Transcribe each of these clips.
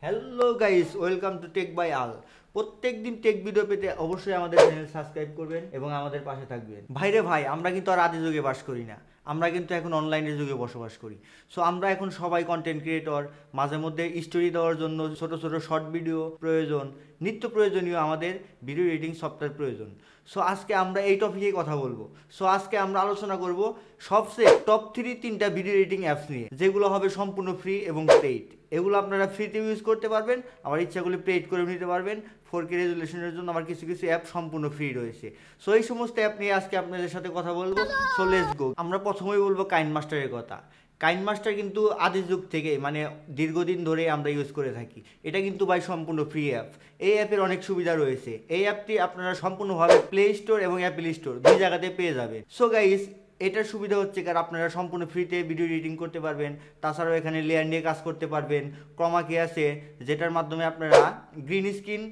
Hello guys, welcome to tech by Al. প্রত্যেকদিন tech video পেতে অবশ্যই আমাদের চ্যানেল সাবস্ক্রাইব করবেন এবং আমাদের পাশে থাকবেন। ভাইরে ভাই, আমরা কিন্তু আর আদি যুগে বাস করি না, আমরা কিন্তু এখন অনলাইনের যুগে বসবাস করি। সো আমরা এখন সবাই কন্টেন্ট ক্রিয়েটর। মাঝে মধ্যে স্টোরি দেওয়ার জন্য ছোট ছোট শর্ট ভিডিও প্রয়োজন, নিত্য প্রয়োজনীয় আমাদের ভিডিও এডিটিং সফটওয়্যার প্রয়োজন। সো আজকে আমরা এই টপিকে কথা বলবো। সো আজকে আমরা আলোচনা করব সবচেয়ে টপ 3 ভিডিও এডিটিং অ্যাপস নিয়ে, যেগুলো হবে সম্পূর্ণ ফ্রি এবং পেইড। এগুলো আপনারা ফ্রিতে ইউজ করতে পারবেন, আবার ইচ্ছা করলে পেইড করে নিতে পারবেন। 4K রেজুলেশনের জন্য আবার কিছু কিছু অ্যাপ সম্পূর্ণ ফ্রি রয়েছে। সো এই সমস্ত অ্যাপ নিয়ে আজকে আপনাদের সাথে কথা বলবো। So let's go. আমরা প্রথমেই বলবো কাইনমাস্টারের কথা। কাইনমাস্টার কিন্তু আদি যুগ থেকে, মানে দীর্ঘদিন ধরে আমরা ইউজ করে থাকি। এটা কিন্তু ভাই সম্পূর্ণ ফ্রি অ্যাপ। এই অ্যাপের অনেক সুবিধা রয়েছে। এই অ্যাপটি আপনারা সম্পূর্ণভাবে প্লে স্টোর এবং অ্যাপেল স্টোর দুই জায়গাতে পেয়ে যাবেন। সো গাইস, এটার সুবিধা হচ্ছে কারণ আপনারা সম্পূর্ণ ফ্রিতে ভিডিও এডিটিং করতে পারবেন। তাছাড়াও এখানে লেয়ার নিয়ে কাজ করতে পারবেন। ক্রমা কি আছে, যেটার মাধ্যমে আপনারা গ্রিন স্ক্রিন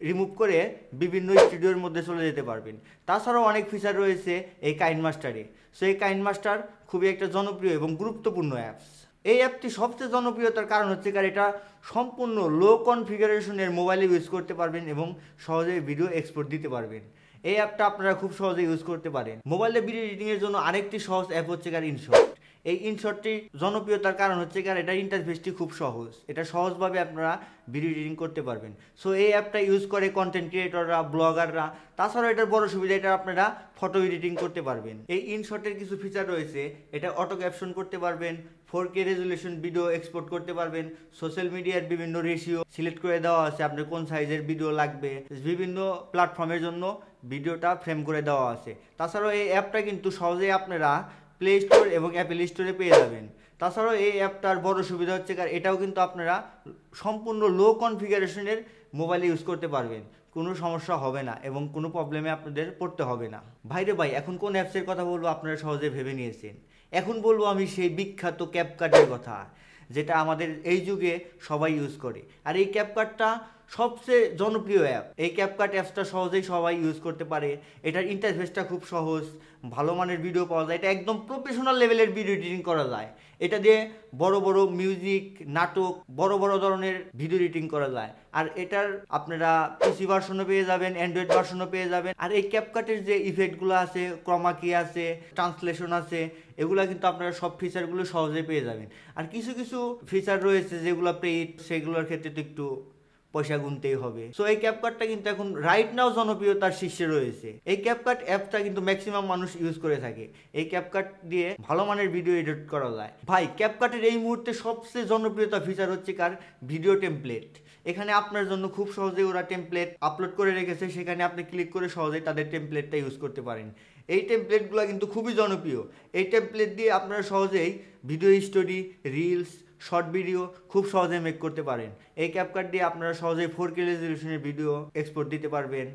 রিমুভ করে বিভিন্ন স্টুডিওর মধ্যে চলে যেতে পারবেন। তাছাড়াও অনেক ফিচার রয়েছে এই কাইনমাস্টারে। সো এই কাইনমাস্টার খুবই একটা জনপ্রিয় এবং গুরুত্বপূর্ণ অ্যাপস। এই অ্যাপটি সবচেয়ে জনপ্রিয়তার কারণ হচ্ছে কারণ এটা সম্পূর্ণ লো কনফিগারেশনের মোবাইলে ইউজ করতে পারবেন এবং সহজে ভিডিও এক্সপোর্ট দিতে পারবেন। এই অ্যাপটা আপনারা খুব সহজে ইউজ করতে পারেন। মোবাইলে ভিডিও এডিটিংয়ের জন্য আরেকটি সহজ অ্যাপ হচ্ছে কার ইনশট। এই ইনশটটি জনপ্রিয়তার কারণ হচ্ছে কার এটার ইন্টারফেসটি খুব সহজ। এটা সহজভাবে আপনারা ভিডিও এডিটিং করতে পারবেন। সো এই অ্যাপটা ইউজ করে কন্টেন্ট ক্রিয়েটররা, ব্লগাররা। তাছাড়াও এটার বড় সুবিধা, এটা আপনারা ফটো এডিটিং করতে পারবেন। এই ইনশটের কিছু ফিচার রয়েছে। এটা অটো ক্যাপশন করতে পারবেন, 4K রেজুলেশন ভিডিও এক্সপোর্ট করতে পারবেন, সোশ্যাল মিডিয়ার বিভিন্ন রেশিও সিলেক্ট করে দেওয়া আছে, আপনার কোন সাইজের ভিডিও লাগবে, বিভিন্ন প্ল্যাটফর্মের জন্য ভিডিওটা ফ্রেম করে দেওয়া আছে। তাছাড়াও এই অ্যাপটা কিন্তু সহজেই আপনারা প্লে স্টোর এবং অ্যাপেল স্টোরে পেয়ে যাবেন। তাছাড়াও এই অ্যাপটার বড় সুবিধা হচ্ছে কারণ এটাও কিন্তু আপনারা সম্পূর্ণ লো কনফিগারেশনের মোবাইলে ইউজ করতে পারবেন। কোনো সমস্যা হবে না এবং কোনো প্রবলেমে আপনাদের পড়তে হবে না। ভাইরে ভাই, এখন কোন অ্যাপসের কথা বলবো আপনারা সহজে ভেবে নিয়েছেন। এখন বলবো আমি সেই বিখ্যাত ক্যাপকাটের কথা, যেটা আমাদের এই যুগে সবাই ইউজ করে। আর এই ক্যাপকাটটা সবচেয়ে জনপ্রিয় অ্যাপ। এই ক্যাপকাট অ্যাপসটা সহজেই সবাই ইউজ করতে পারে। এটার ইন্টারফেসটা খুব সহজ, ভালো মানের ভিডিও পাওয়া যায়। এটা একদম প্রফেশনাল লেভেলের ভিডিও এডিটিং করা যায়। এটা দিয়ে বড় বড় মিউজিক, নাটক, বড় বড় ধরনের ভিডিও এডিটিং করা যায়। আর এটার আপনারা পিসি ভার্সনও পেয়ে যাবেন, অ্যান্ড্রয়েড ভার্সনও পেয়ে যাবেন। আর এই ক্যাপকাটের যে ইফেক্টগুলো আছে, ক্রমা কি আছে, ট্রান্সলেশন আছে, এগুলো কিন্তু আপনারা সব ফিচারগুলো সহজে পেয়ে যাবেন। আর কিছু কিছু ফিচার রয়েছে যেগুলো পেইড, সেগুলোর ক্ষেত্রে তো একটু পয়সা গুনতেই হবে। সো এই ক্যাপকাটটা কিন্তু এখন রাইট নাও জনপ্রিয়তার শীর্ষে রয়েছে। এই ক্যাপকাট অ্যাপটা কিন্তু ম্যাক্সিমাম মানুষ ইউজ করে থাকে। এই ক্যাপকাট দিয়ে ভালো মানের ভিডিও এডিট করা যায়। ভাই, ক্যাপকাটের এই মুহূর্তে সবচেয়ে জনপ্রিয়তা ফিচার হচ্ছে কার ভিডিও টেমপ্লেট। এখানে আপনার জন্য খুব সহজেই ওরা টেমপ্লেট আপলোড করে রেখেছে, সেখানে আপনি ক্লিক করে সহজেই তাদের টেমপ্লেটটা ইউজ করতে পারেন। এই টেমপ্লেটগুলো কিন্তু খুবই জনপ্রিয়। এই টেমপ্লেট দিয়ে আপনারা সহজেই video story, reels, short video খুব সহজে মেক করতে পারেন। এই ক্যাপকাট দিয়ে আপনারা সহজেই 4K রেজলিউশনের ভিডিও এক্সপোর্ট দিতে পারবেন।